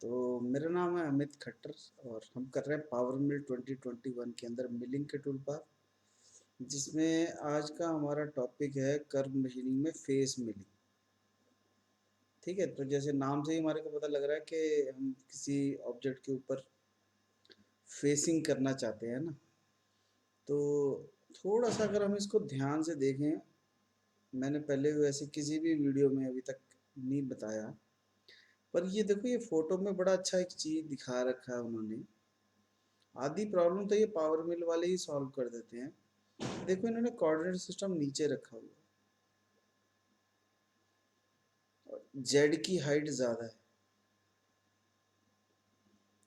तो मेरा नाम है अमित खट्टर और हम कर रहे हैं पावर मिल 2021 के अंदर मिलिंग के टूल पाथ, जिसमें आज का हमारा टॉपिक है कर्व मशीनिंग में फेस मिलिंग। ठीक है, तो जैसे नाम से ही हमारे को पता लग रहा है कि हम किसी ऑब्जेक्ट के ऊपर फेसिंग करना चाहते हैं ना। तो थोड़ा सा अगर हम इसको ध्यान से देखें, मैंने पहले वैसे किसी भी वीडियो में अभी तक नहीं बताया, पर ये देखो, ये फोटो में बड़ा अच्छा एक चीज दिखा रखा है उन्होंने। आधी प्रॉब्लम तो ये पावर मिल वाले ही सॉल्व कर देते हैं। देखो, इन्होंने कोऑर्डिनेट सिस्टम नीचे रखा हुआ है और जेड की हाइट ज़्यादा है।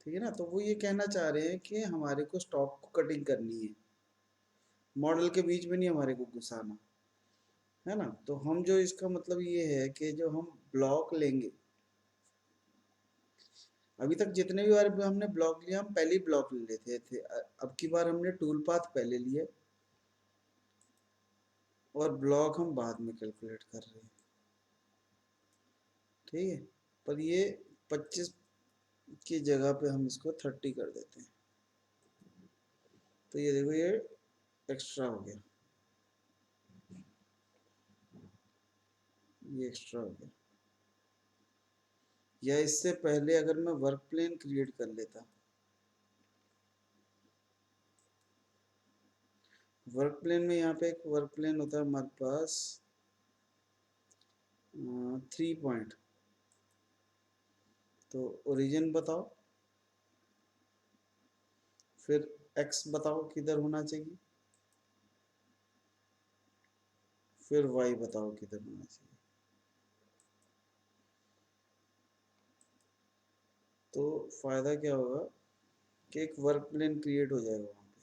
ठीक है ना, तो वो ये कहना चाह रहे हैं कि हमारे को स्टॉक को कटिंग करनी है, मॉडल के बीच में नहीं हमारे को घुसाना है ना। तो हम जो इसका मतलब ये है कि जो हम ब्लॉक लेंगे, अभी तक जितने भी बार हमने ब्लॉक लिया, हम पहले ही ब्लॉक ले लेते थे। अब की बार हमने टूल पाथ पहले लिए और ब्लॉक हम बाद में कैलकुलेट कर रहे हैं। ठीक है, पर ये 25 की जगह पे हम इसको 30 कर देते हैं। तो ये देखो, ये एक्स्ट्रा हो गया, ये एक्स्ट्रा हो गया। या इससे पहले अगर मैं वर्क प्लेन क्रिएट कर लेता, वर्क प्लेन में यहाँ पे एक वर्क प्लेन होता है हमारे पास 3 पॉइंट। तो ओरिजिन बताओ, फिर एक्स बताओ किधर होना चाहिए, फिर वाई बताओ किधर होना चाहिए। तो फायदा क्या होगा कि एक वर्क प्लेन क्रिएट हो जाएगा वहाँ पे।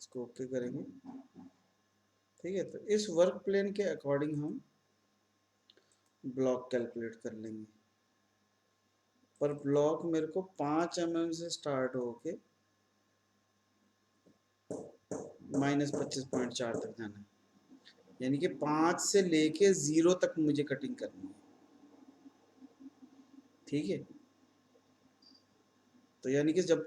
इसको ओके करेंगे। ठीक है, तो इस वर्क प्लेन के अकॉर्डिंग हम ब्लॉक कैलकुलेट कर लेंगे। पर ब्लॉक मेरे को 5 mm से स्टार्ट होके -25.4 तक जाना है। यानी कि 5 से लेके 0 तक मुझे कटिंग करनी है। ठीक है, तो यानी कि जब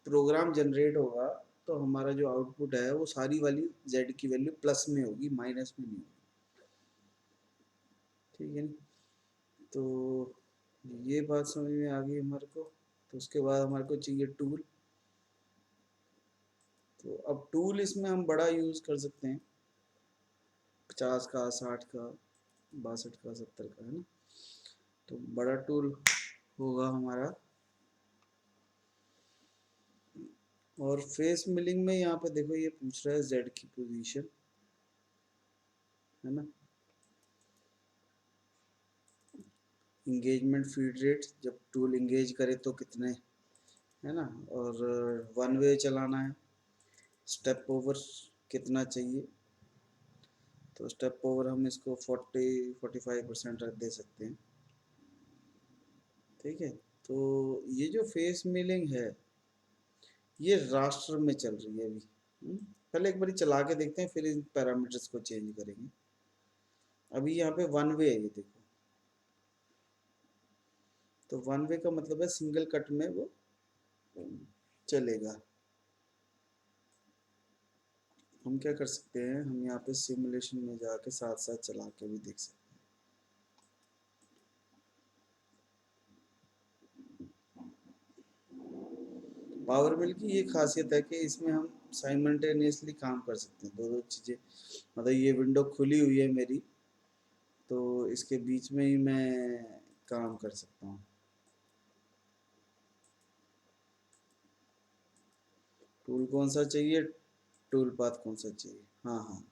प्रोग्राम जनरेट होगा तो हमारा जो आउटपुट है वो सारी वाली जेड की वैल्यू प्लस में होगी, माइनस में नहीं होगी। ठीक है ना, तो ये बात समझ में आ गई हमारे को। तो उसके बाद हमारे को चाहिए टूल। तो अब टूल इसमें हम बड़ा यूज़ कर सकते हैं, 50 का, 60 का, 62 का, 70 का, है ना। तो बड़ा टूल होगा हमारा। और फेस मिलिंग में यहाँ पे देखो, ये पूछ रहा है जेड की पोजीशन, है ना। इंगेजमेंट फीड रेट, जब टूल इंगेज करे तो कितने, है ना। और वन वे चलाना है, स्टेप ओवर कितना चाहिए। तो स्टेप ओवर हम इसको 40-45% रख दे सकते हैं। ठीक है, तो ये जो फेस मिलिंग है ये राष्ट्र में चल रही है अभी। पहले एक बार चला के देखते हैं, फिर इन पैरामीटर्स को चेंज करेंगे। अभी यहाँ पे वन वे है, ये देखो। तो वन वे का मतलब है सिंगल कट में वो चलेगा। हम क्या कर सकते हैं, हम यहाँ पे सिमुलेशन में जाके साथ साथ चला के भी देख सकते हैं। पावर बिल की ये खासियत है कि इसमें हम साइमल्टेनियसली काम कर सकते हैं, दो दो चीज़ें। मतलब ये विंडो खुली हुई है मेरी, तो इसके बीच में ही मैं काम कर सकता हूँ। टूल कौन सा चाहिए, टूल पाथ कौन सा चाहिए, हाँ हाँ।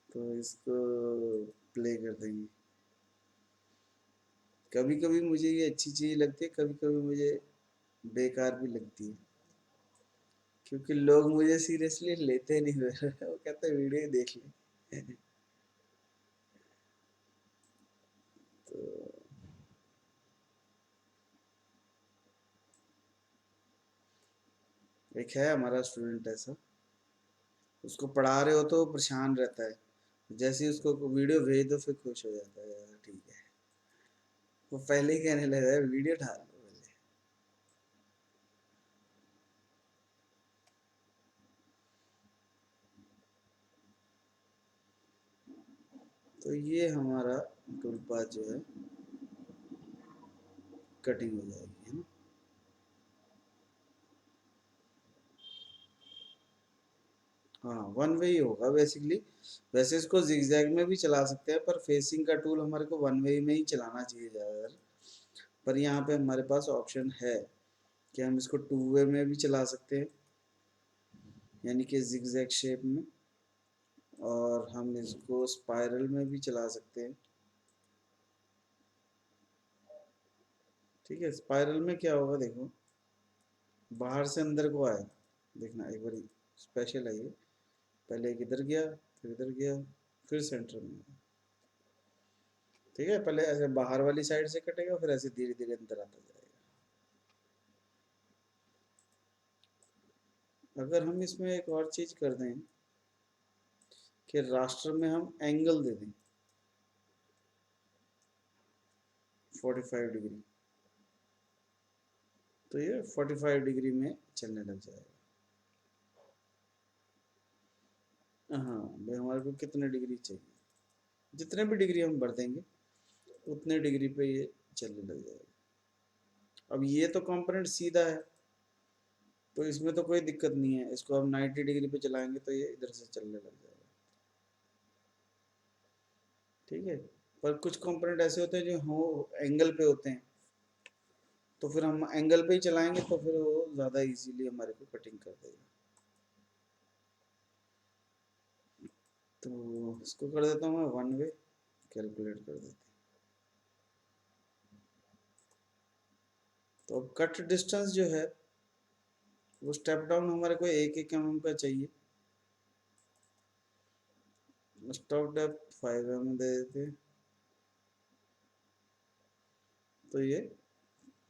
तो इसको प्ले कर देंगे। कभी कभी मुझे ये अच्छी चीज़ लगती है, कभी कभी मुझे बेकार भी लगती है, क्योंकि लोग मुझे सीरियसली लेते नहीं हुए। वो कहते हैं वीडियो देख ले। तो एक है हमारा स्टूडेंट ऐसा, उसको पढ़ा रहे हो तो वो परेशान रहता है, जैसे ही उसको वीडियो भेज दो फिर खुश हो जाता है, यार ठीक है। वो पहले ही कहने लगा है वीडियो डाल दो पहले। तो ये हमारा टूल पाथ जो है कटिंग हो जाएगी, है ना। हाँ, वन वे ही होगा बेसिकली। वैसे इसको जिगजैग में भी चला सकते हैं, पर फेसिंग का टूल हमारे को वन वे में ही चलाना चाहिए ज़्यादातर। पर यहाँ पे हमारे पास ऑप्शन है कि हम इसको टू वे में भी चला सकते हैं, यानी कि जिगजैग शेप में, और हम इसको स्पाइरल में भी चला सकते हैं। ठीक है, स्पाइरल में क्या होगा देखो, बाहर से अंदर को आए, देखना एक बार स्पेशल है ये। पहले एक इधर गया, फिर इधर गया, फिर सेंटर में। ठीक है, पहले ऐसे बाहर वाली साइड से कटेगा, फिर ऐसे धीरे धीरे अंदर आता जाएगा। अगर हम इसमें एक और चीज कर दें कि रास्टर में हम एंगल दे दें 45 डिग्री, तो ये 45 डिग्री में चलने लग जाएगा। हाँ भाई, हमारे को कितने डिग्री चाहिए, जितने भी डिग्री हम भर देंगे उतने डिग्री पे ये चलने लग जाएगा। अब ये तो कंपोनेंट सीधा है, तो इसमें तो कोई दिक्कत नहीं है। इसको हम 90 डिग्री पे चलाएंगे तो ये इधर से चलने लग जाएगा। ठीक है, पर कुछ कंपोनेंट ऐसे होते हैं जो हो एंगल पे होते हैं, तो फिर हम एंगल पे ही चलाएंगे, तो फिर वो ज़्यादा इजीली हमारे को कटिंग कर देगा। तो इसको कर देता हूँ मैं वन वे, कैलकुलेट कर देते हैं। तो अब कट डिस्टेंस जो है वो स्टेप डाउन हमारे को 1 1 mm का चाहिए। स्टॉप डेप्थ 5 mm दे देते हैं, तो ये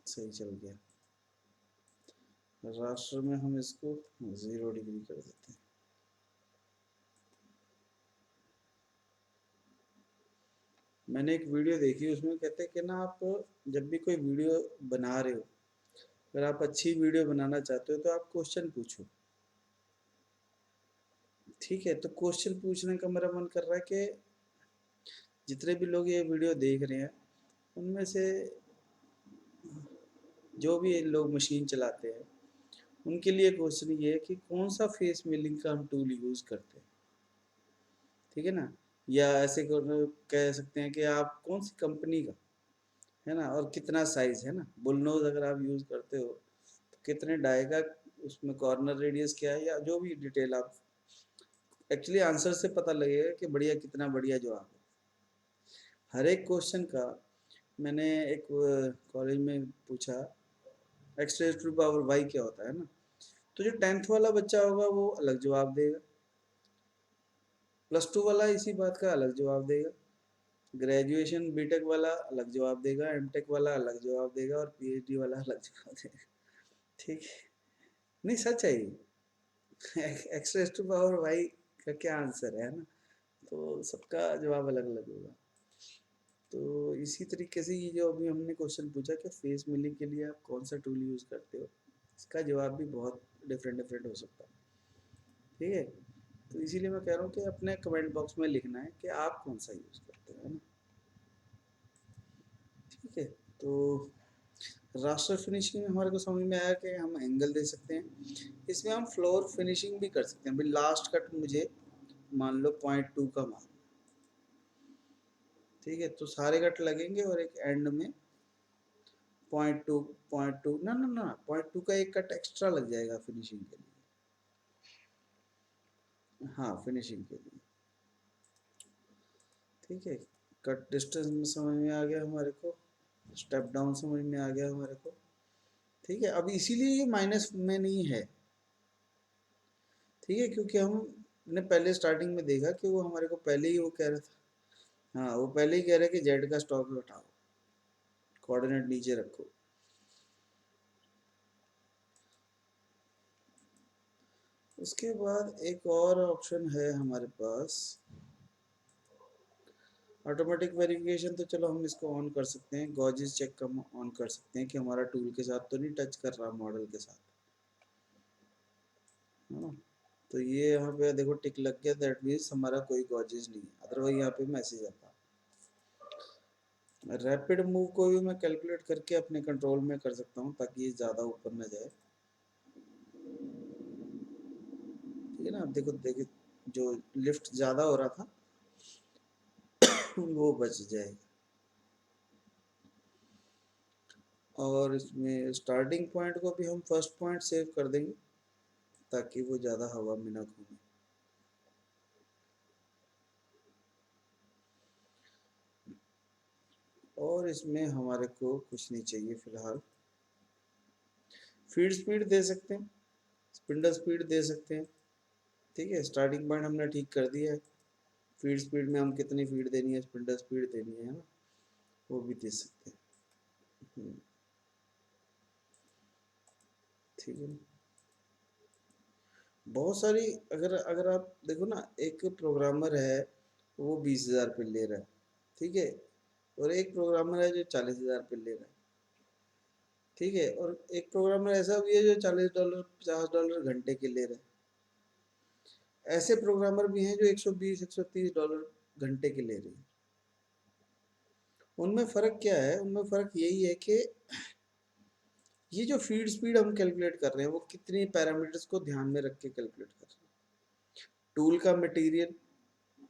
सही चल गया। रास्टर में हम इसको 0 डिग्री कर देते हैं। मैंने एक वीडियो देखी, उसमें कहते हैं कि ना, आप जब भी कोई वीडियो बना रहे हो, अगर आप अच्छी वीडियो बनाना चाहते हो तो आप क्वेश्चन पूछो। ठीक है, तो क्वेश्चन पूछने का मेरा मन कर रहा है कि जितने भी लोग ये वीडियो देख रहे हैं उनमें से जो भी लोग मशीन चलाते हैं उनके लिए क्वेश्चन ये है कि कौन सा फेस मिलिंग का हम टूल यूज़ करते हैं। ठीक है ना, या ऐसे कह सकते हैं कि आप कौन सी कंपनी का, है ना, और कितना साइज है ना। बुलनोज अगर आप यूज़ करते हो तो कितने डाई का, उसमें कॉर्नर रेडियस क्या है, या जो भी डिटेल आप, एक्चुअली आंसर से पता लगेगा कि बढ़िया कितना बढ़िया जवाब है हर एक क्वेश्चन का। मैंने एक कॉलेज में पूछा X raise to power Y क्या होता है ना, तो जो 10th वाला बच्चा होगा वो अलग जवाब देगा, +2 वाला इसी बात का अलग जवाब देगा, ग्रेजुएशन बीटेक वाला अलग जवाब देगा, एमटेक वाला अलग जवाब देगा, और पीएचडी वाला अलग जवाब देगा। ठीक है, नहीं सच है ये। X raise to power Y का क्या आंसर है ना, तो सबका जवाब अलग अलग होगा। तो इसी तरीके से ये जो अभी हमने क्वेश्चन पूछा कि फेस मिलिंग के लिए आप कौन सा टूल यूज़ करते हो, इसका जवाब भी बहुत डिफरेंट डिफरेंट हो सकता है। ठीक है, तो इसीलिए मैं कह रहा हूँ कि अपने कमेंट बॉक्स में लिखना है कि आप कौन सा यूज़ करते हो, है ना। ठीक है, तो रास्टर फिनिशिंग में हमारे को समझ में आया कि हम एंगल दे सकते हैं। इसमें हम फ्लोर फिनिशिंग भी कर सकते हैं। भाई लास्ट कट मुझे मान लो 0.2 का मान, ठीक है, तो सारे कट लगेंगे और एक एंड में 0.2 ना ना ना 0.2 का एक कट एक्स्ट्रा लग जाएगा फिनिशिंग के लिए। हाँ, फिनिशिंग के लिए। ठीक है, कट डिस्टेंस में समझ में आ गया हमारे को, स्टेप डाउन समझ में आ गया हमारे को। ठीक है, अब इसीलिए ये माइनस में नहीं है। ठीक है, क्योंकि हमने पहले स्टार्टिंग में देखा कि वो हमारे को पहले ही वो कह रहा था, हाँ वो पहले ही कह रहा है कि जेड का स्टॉक हटाओ, कोऑर्डिनेट नीचे रखो। उसके बाद एक और ऑप्शन है हमारे पास ऑटोमेटिक वेरिफिकेशन तो चलो हम इसको ऑन कर सकते हैं, गॉजेस चेक का ऑन कर सकते हैं कि हमारा टूल के साथ तो नहीं टच कर रहा मॉडल के साथ, है ना। तो ये यहाँ पे देखो टिक लग गया, दैट मीन्स हमारा कोई गॉजेस नहीं है, अदरवाइज यहाँ पे मैसेज आता। रैपिड मूव को भी मैं कैलकुलेट करके अपने कंट्रोल में कर सकता हूँ ताकि ये ज़्यादा ऊपर न जाए, ठीक है ना। अब देखो देखिए जो लिफ्ट ज़्यादा हो रहा था वो बच जाएगा। और इसमें स्टार्टिंग पॉइंट को भी हम फर्स्ट पॉइंट सेव कर देंगे ताकि वो ज़्यादा हवा में ना घूमे। और इसमें हमारे को कुछ नहीं चाहिए फिलहाल। फीड स्पीड दे सकते हैं, स्पिंडल स्पीड दे सकते हैं, ठीक है। स्टार्टिंग पॉइंट हमने ठीक कर दिया है, फीड स्पीड में हम कितनी फीड देनी है, स्पिंडल स्पीड देनी है ना, वो भी दे सकते हैं। ठीक है। बहुत सारी, अगर अगर आप देखो ना, एक प्रोग्रामर है वो 20,000 पे ले रहा है, ठीक है, और एक प्रोग्रामर है जो 40,000 पे ले रहा है, ठीक है, और एक प्रोग्रामर ऐसा भी है जो $40 $50 घंटे के ले रहा है। ऐसे प्रोग्रामर भी हैं जो 120 $130 घंटे के ले रहे हैं। उनमें फ़र्क क्या है? उनमें फ़र्क यही है कि ये जो फीड स्पीड हम कैलकुलेट कर रहे हैं वो कितनी पैरामीटर्स को ध्यान में रख के कैलकुलेट कर रहे हैं। टूल का मटेरियल,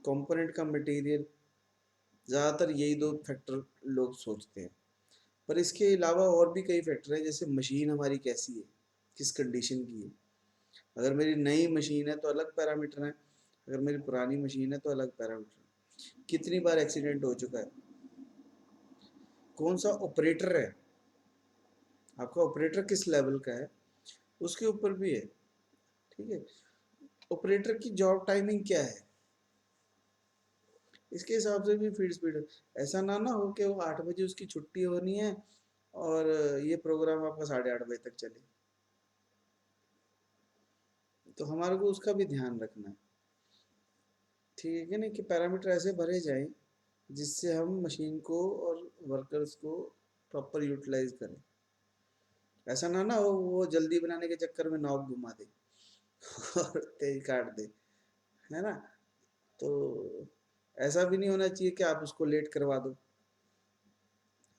कंपोनेंट का मटेरियल, ज़्यादातर यही दो फैक्टर लोग सोचते हैं। पर इसके अलावा और भी कई फैक्टर हैं, जैसे मशीन हमारी कैसी है, किस कंडीशन की है। अगर मेरी नई मशीन है तो अलग पैरामीटर है, अगर मेरी पुरानी मशीन है तो अलग पैरामीटर है। कितनी बार एक्सीडेंट हो चुका है, कौन सा ऑपरेटर है, आपका ऑपरेटर किस लेवल का है, उसके ऊपर भी है, ठीक है। ऑपरेटर की जॉब टाइमिंग क्या है, इसके हिसाब से भी फीड स्पीड। ऐसा ना हो कि वो 8 बजे उसकी छुट्टी होनी है और ये प्रोग्राम आपका 8:30 बजे तक चले, तो हमारे को उसका भी ध्यान रखना है, ठीक है ना, कि पैरामीटर ऐसे भरे जाएं जिससे हम मशीन को और वर्कर्स को प्रॉपर यूटिलाइज करें। ऐसा ना हो वो जल्दी बनाने के चक्कर में नॉब घुमा दे और तेज काट दे, है ना। तो ऐसा भी नहीं होना चाहिए कि आप उसको लेट करवा दो,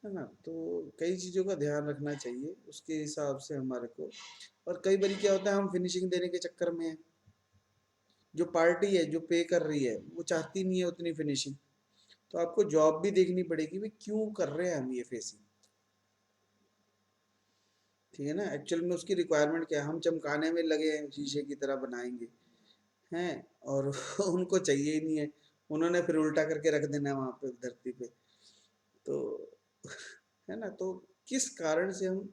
है ना। तो कई चीज़ों का ध्यान रखना चाहिए, उसके हिसाब से हमारे को। और कई बार क्या होता है, हम फिनिशिंग देने के चक्कर में, जो पार्टी है जो पे कर रही है वो चाहती नहीं है उतनी फिनिशिंग, तो आपको जॉब भी देखनी पड़ेगी भाई क्यों कर रहे हैं हम ये फेसिंग, ठीक है ना। एक्चुअल में उसकी रिक्वायरमेंट क्या है, हम चमकाने में लगे हैं, शीशे की तरह बनाएंगे हैं, और उनको चाहिए ही नहीं है, उन्होंने फिर उल्टा करके रख देना है वहाँ पे धरती पे। तो है ना, तो किस कारण से हम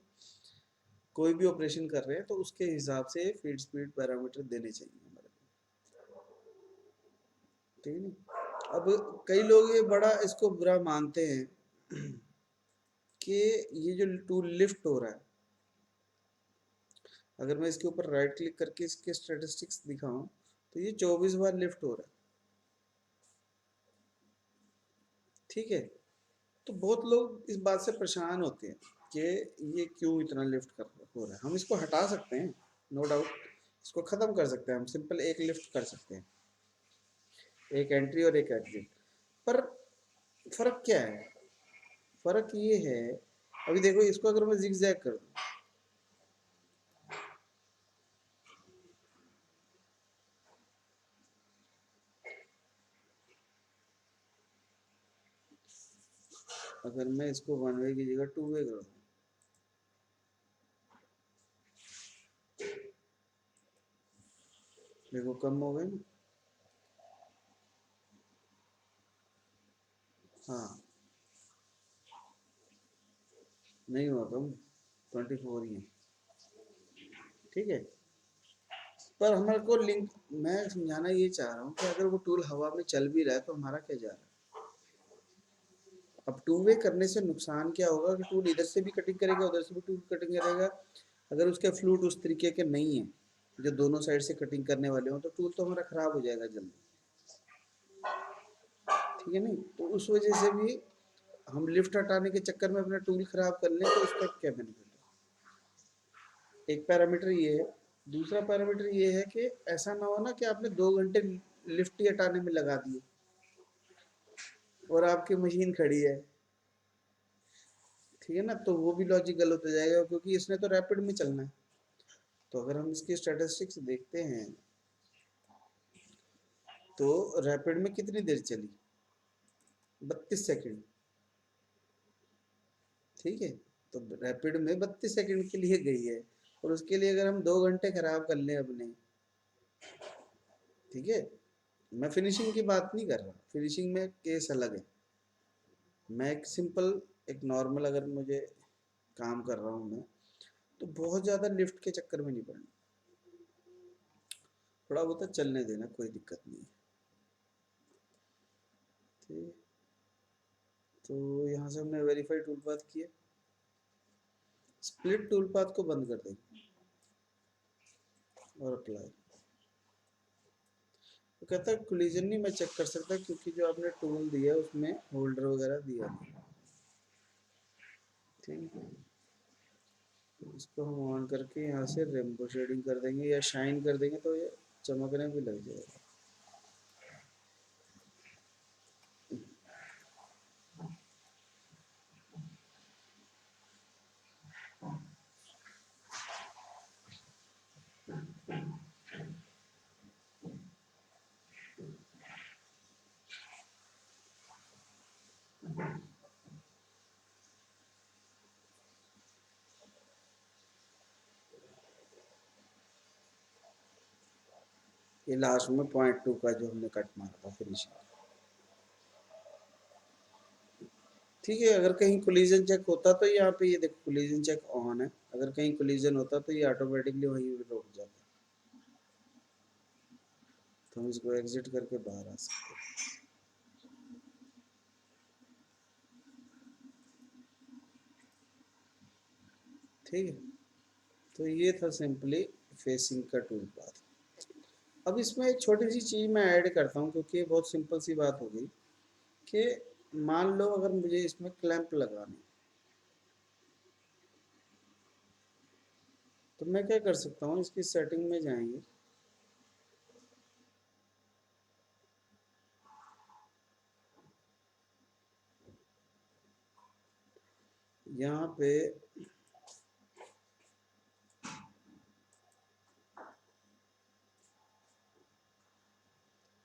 कोई भी ऑपरेशन कर रहे हैं तो उसके हिसाब से फीड स्पीड पैरामीटर देने चाहिए हमारे को, ठीक है ना। अब कई लोग ये बड़ा इसको बुरा मानते हैं कि ये जो टूल लिफ्ट हो रहा है, अगर मैं इसके ऊपर राइट क्लिक करके इसके स्टैटिस्टिक्स दिखाऊं तो ये 24 बार लिफ्ट हो रहा है, ठीक है। तो बहुत लोग इस बात से परेशान होते हैं कि ये क्यों इतना लिफ्ट कर हो रहा है। हम इसको हटा सकते हैं, नो डाउट, इसको ख़त्म कर सकते हैं, हम सिंपल एक लिफ्ट कर सकते हैं, एक एंट्री और एक एग्जिट। पर फ़र्क क्या है? फ़र्क ये है, अभी देखो इसको अगर मैं जिगजैग कर दूं, अगर मैं इसको वन वे की जगह टू वे कर दूं, देखो कम हो गए ना। हाँ, नहीं हुआ कम, 24 ही है, ठीक है। पर हमारे को लिंक, मैं समझाना ये चाह रहा हूँ कि अगर वो टूल हवा में चल भी रहा है तो हमारा क्या जा रहा है। अब टू वे करने से नुकसान क्या होगा कि टूल इधर से भी कटिंग करेगा, उधर से भी टूल कटिंग करेगा। अगर उसके फ्लूट उस तरीके के नहीं है जो दोनों साइड से कटिंग करने वाले हो तो टूल तो हमारा ख़राब हो जाएगा जल्दी, ठीक है नहीं, तो उस वजह से भी हम लिफ्ट हटाने के चक्कर में अपना टूल खराब कर लें, तो उसका क्या बेनिफिट है। एक पैरामीटर ये है। दूसरा पैरामीटर ये है कि ऐसा ना हो ना कि आपने 2 घंटे लिफ्ट ही हटाने में लगा दिए और आपकी मशीन खड़ी है, ठीक है ना, तो वो भी लॉजिक गलत हो जाएगा, क्योंकि इसने तो रैपिड में चलना है। तो अगर हम इसकी स्टैटिस्टिक्स देखते हैं तो रैपिड में कितनी देर चली, 32 सेकंड, ठीक है। तो रैपिड में 32 सेकंड के लिए गई है, और उसके लिए अगर हम 2 घंटे खराब कर लें अपने, ठीक है। मैं फिनिशिंग की बात नहीं कर रहा, फिनिशिंग में केस अलग है। मैं एक सिंपल, एक नॉर्मल, अगर मुझे काम कर रहा हूँ मैं, तो बहुत ज़्यादा लिफ्ट के चक्कर में नहीं पड़ना, थोड़ा बहुत चलने देना, कोई दिक्कत नहीं है, ठीक। तो यहाँ से हमने वेरीफाई टूल पाथ किया, स्प्लिट टूल पाथ को बंद कर देंगे और अप्लाई। तो कहता है कोलिजन नहीं मैं चेक कर सकता, क्योंकि जो आपने टूल दिया उसमें होल्डर वगैरह दिया नहीं, ठीक है। तो इसको हम ऑन करके यहाँ से रेनबो शेडिंग कर देंगे या शाइन कर देंगे, तो ये चमकने भी लग जाएगा। ये लास्ट में 0.2 का जो हमने कट मारा था फिनिशिंग, ठीक है। अगर कहीं कोलिजन चेक होता तो यहाँ पे ये देखो कोलिजन चेक ऑन है, अगर कहीं कोलिजन होता तो ये ऑटोमेटिकली वहीं पे रुक जाता, तो हम इसको एग्जिट करके बाहर आ सकते हैं, ठीक है। तो ये था सिंपली फेसिंग का टूल पाथ। अब इसमें एक छोटी सी चीज़ मैं ऐड करता हूँ, क्योंकि ये बहुत सिंपल सी बात हो गई कि मान लो अगर मुझे इसमें क्लैंप लगाने, तो मैं क्या कर सकता हूँ, इसकी सेटिंग में जाएंगे, यहाँ पे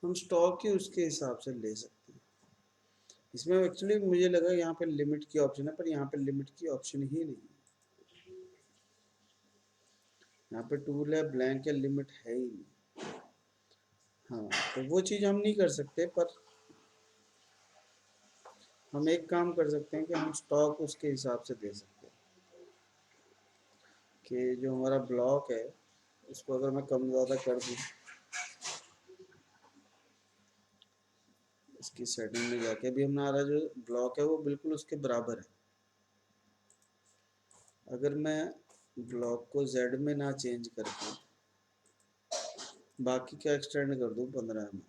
हम स्टॉक ही उसके हिसाब से ले सकते हैं। इसमें एक्चुअली मुझे लगा यहाँ पे लिमिट की ऑप्शन है, पर यहाँ पे लिमिट की ऑप्शन ही नहीं है। यहाँ पे टूल है, ब्लैंक है, लिमिट है ही नहीं। हाँ, तो वो चीज़ हम नहीं कर सकते, पर हम एक काम कर सकते हैं कि हम स्टॉक उसके हिसाब से दे सकते हैं, कि जो हमारा ब्लॉक है उसको अगर मैं कम ज़्यादा कर दूँ, इसकी सेटिंग में जाके भी हमारा जो ब्लॉक है वो बिल्कुल उसके बराबर है। अगर मैं ब्लॉक को जेड में ना चेंज करके बाकी क्या एक्सटेंड कर दूँ 15 mm,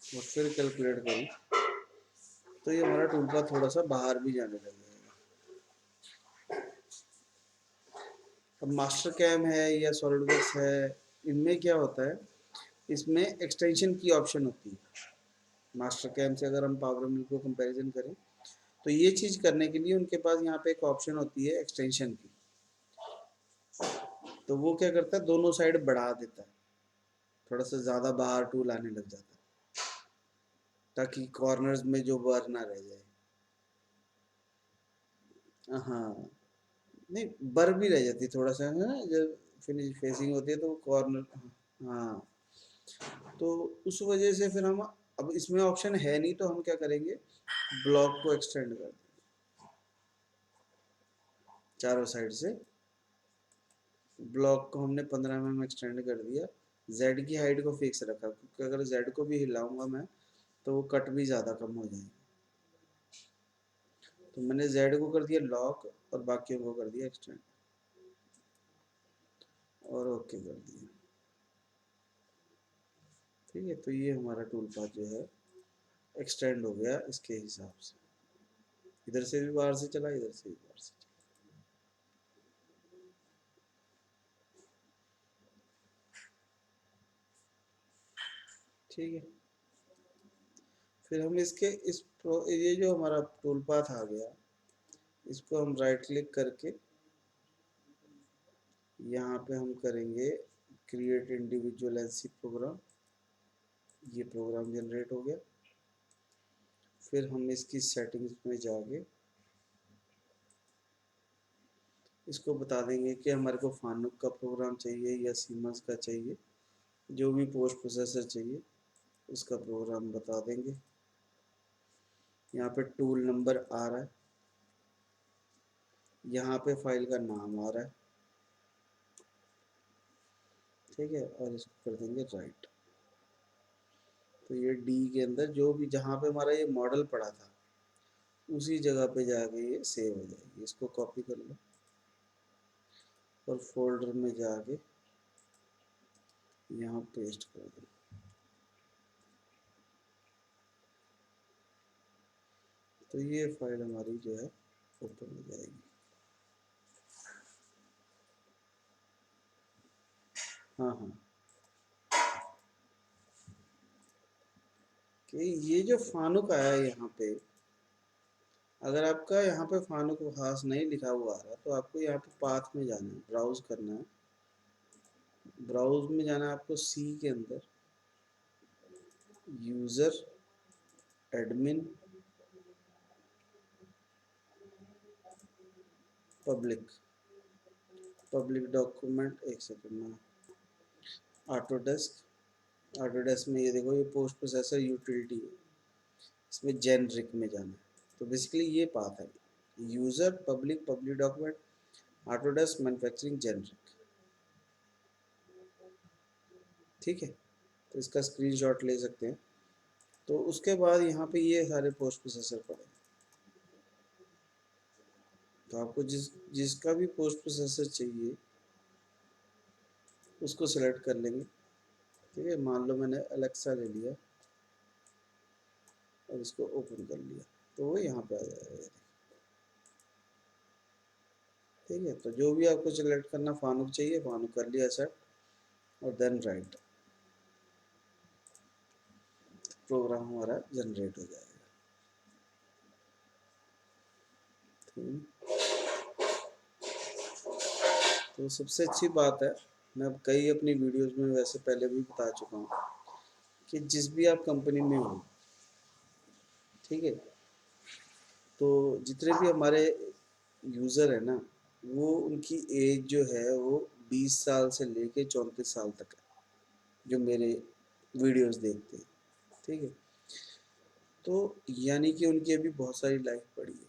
और फिर कैलकुलेट करूँ, तो ये हमारा टूल पाथ थोड़ा सा बाहर भी जाने लगेगा। अब मास्टर कैम है या सॉलिडवर्क्स है, इनमें क्या होता है, इसमें एक्सटेंशन की ऑप्शन होती है। मास्टर कैम से अगर हम पावर मिल को कंपैरिजन करें, तो ये चीज़ करने के लिए उनके पास यहाँ पे एक ऑप्शन होती है एक्सटेंशन की, तो वो क्या करता है, दोनों साइड बढ़ा देता है, थोड़ा सा ज़्यादा बाहर टूल आने लग जाता है, ताकि कॉर्नर्स में जो बर ना रह जाए। हाँ, नहीं बर भी रह जाती थोड़ा सा, है ना, जब फिनिश फेसिंग होती है तो कॉर्नर, हाँ। तो उस वजह से फिर हम, अब इसमें ऑप्शन है नहीं, तो हम क्या करेंगे, ब्लॉक को एक्सटेंड कर देंगे चारों साइड से। ब्लॉक को हमने 15 mm एक्सटेंड कर दिया, जेड की हाइट को फिक्स रखा, क्योंकि अगर जेड को भी हिलाऊंगा मैं तो वो कट भी ज़्यादा कम हो जाएंगे। तो मैंने जेड को कर दिया लॉक और बाकियों को कर दिया एक्सटेंड, और ओके कर दिया। ठीक है, तो ये हमारा टूल पाथ जो है एक्सटेंड हो गया इसके हिसाब से, इधर से भी बाहर से चला, इधर से भी बाहर से चला। ठीक है, फिर हम इसके ये जो हमारा टूल पाथ आ गया, इसको हम राइट क्लिक करके यहाँ पे हम करेंगे क्रिएट इंडिविजुअल एनसी प्रोग्राम। ये प्रोग्राम जनरेट हो गया। फिर हम इसकी सेटिंग्स में जाके इसको बता देंगे कि हमारे को फानुक का प्रोग्राम चाहिए या सीमंस का चाहिए, जो भी पोस्ट प्रोसेसर चाहिए उसका प्रोग्राम बता देंगे। यहाँ पे टूल नंबर आ रहा है, यहाँ पे फाइल का नाम आ रहा है। ठीक है, और इसको कर देंगे राइट। तो ये डी के अंदर जो भी जहाँ पे हमारा ये मॉडल पड़ा था उसी जगह पे जाके ये सेव हो जाएगी। इसको कॉपी कर लो और फोल्डर में जाके यहाँ पेस्ट कर दो। तो ये फाइल हमारी जो है ओपन हो जाएगी। हाँ हाँ, कि ये जो फानुक आया है यहाँ पे, अगर आपका यहाँ पे फानुक खास नहीं लिखा हुआ आ रहा तो आपको यहाँ पे पाथ में जाना है, ब्राउज करना है। ब्राउज में जाना है आपको, सी के अंदर यूजर एडमिन पब्लिक डॉक्यूमेंट, एक सेकंड में, ऑटोडेस्क में ये देखो, ये पोस्ट प्रोसेसर यूटिलिटी है, इसमें जेनरिक में जाना है। तो बेसिकली ये पाथ है, user public document Autodesk manufacturing generic. ठीक है, तो इसका स्क्रीनशॉट ले सकते हैं। तो उसके बाद यहाँ पे ये सारे पोस्ट प्रोसेसर पड़े, तो आपको जिसका भी पोस्ट प्रोसेसर चाहिए उसको सेलेक्ट कर लेंगे। ठीक है, मान लो मैंने अलेक्सा ले लिया और इसको ओपन कर लिया, तो वो यहाँ पे आ जाएगा। ठीक है, तो जो भी आपको सेलेक्ट करना, फानुक चाहिए फानुक कर लिया सेट और देन राइट, प्रोग्राम हमारा जनरेट हो जाएगा। ठीक, तो सबसे अच्छी बात है, मैं कई अपनी वीडियोस में वैसे पहले भी बता चुका हूँ कि जिस भी आप कंपनी में हो, ठीक है, तो जितने भी हमारे यूज़र है ना, वो उनकी एज जो है वो 20 साल से लेके 34 साल तक है, जो मेरे वीडियोस देखते हैं। ठीक है, तो यानी कि उनकी अभी बहुत सारी लाइफ पड़ी है।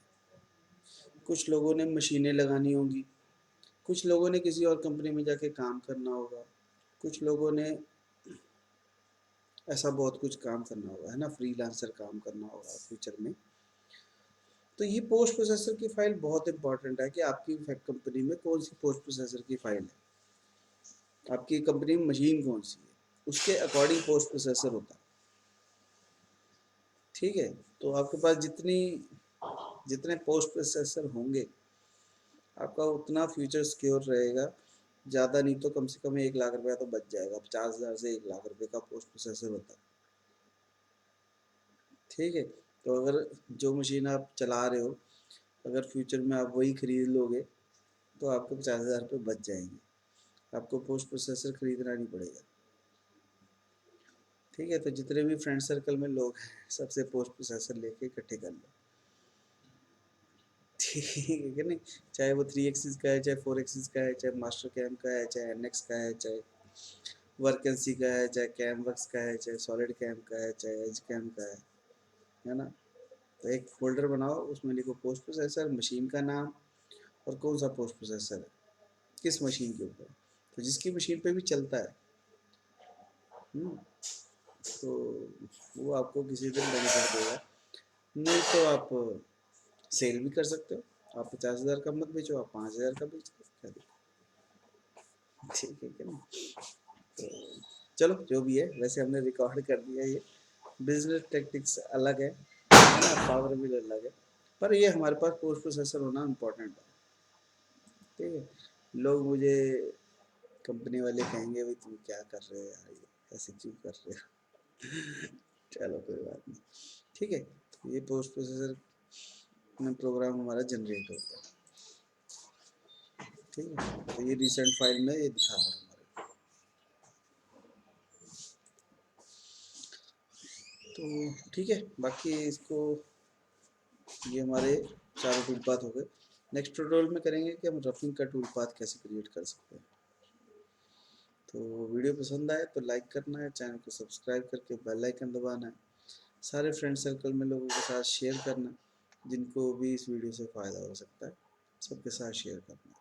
कुछ लोगों ने मशीनें लगानी होंगी, कुछ लोगों ने किसी और कंपनी में जाके काम करना होगा, कुछ लोगों ने ऐसा बहुत कुछ काम करना होगा, है ना, फ्रीलांसर काम करना होगा फ्यूचर में। तो ये पोस्ट प्रोसेसर की फाइल बहुत इंपॉर्टेंट है कि आपकी कंपनी में कौन सी पोस्ट प्रोसेसर की फाइल है, आपकी कंपनी में मशीन कौन सी है, उसके अकॉर्डिंग पोस्ट प्रोसेसर होता है। ठीक है, तो आपके पास जितने पोस्ट प्रोसेसर होंगे आपका उतना फ्यूचर सिक्योर रहेगा। ज़्यादा नहीं तो कम से कम 1 लाख रुपया तो बच जाएगा, 50,000 से 1 लाख रुपये का पोस्ट प्रोसेसर होता है। ठीक है, तो अगर जो मशीन आप चला रहे हो, अगर फ्यूचर में आप वही खरीद लोगे तो आपको 50,000 रुपये बच जाएंगे, आपको पोस्ट प्रोसेसर खरीदना नहीं पड़ेगा। ठीक है, तो जितने भी फ्रेंड सर्कल में लोग हैं सबसे पोस्ट प्रोसेसर लेके इकट्ठे कर लो। ठीक है नहीं, चाहे वो 3 एक्सिस का है, चाहे 4 एक्सिस का है, चाहे मास्टर कैम का है, चाहे NX का है, चाहे वर्केंसी का है, चाहे कैम वर्क्स का है, चाहे सॉलिड कैम का है, चाहे एज कैम का है ना। तो एक फोल्डर बनाओ, उसमें लिखो पोस्ट प्रोसेसर, मशीन का नाम और कौन सा पोस्ट प्रोसेसर है, किस मशीन के ऊपर, तो जिसकी मशीन पे भी चलता है। तो वो आपको किसी दिन बंद कर देगा। नहीं तो आप सेल भी कर सकते हो, आप 50,000 का मत बेचो, आप 5,000 का बेच दो। ठीक है क्या ना। तो चलो जो भी है, वैसे हमने रिकॉर्ड कर दिया ये। बिजनेस टेक्टिक्स अलग है ना, पावर बिल अलग है, पर ये हमारे पास पोस्ट प्रोसेसर होना इम्पोर्टेंट है। ठीक है, लोग मुझे कंपनी वाले कहेंगे भाई तुम क्या कर रहे हो यार, ये ऐसे क्यों कर रहे हो। चलो कोई बात नहीं, ठीक है। ये पोस्ट प्रोसेसर में प्रोग्राम हमारा जनरेट होता है, ठीक है। तो ये रिसेंट फाइल में ये दिखा रहा है हमारे। तो ठीक है, बाकी इसको, ये हमारे चारों टूल पाथ हो गए। नेक्स्ट ट्यूटोरियल में करेंगे कि हम रफिंग का टूल पाथ कैसे क्रिएट कर सकते हैं। तो वीडियो पसंद आए तो लाइक करना है, चैनल को सब्सक्राइब करके बेल आइकन दबाना है, सारे फ्रेंड सर्कल में लोगों के साथ शेयर करना, जिनको भी इस वीडियो से फ़ायदा हो सकता है सबके साथ शेयर करना।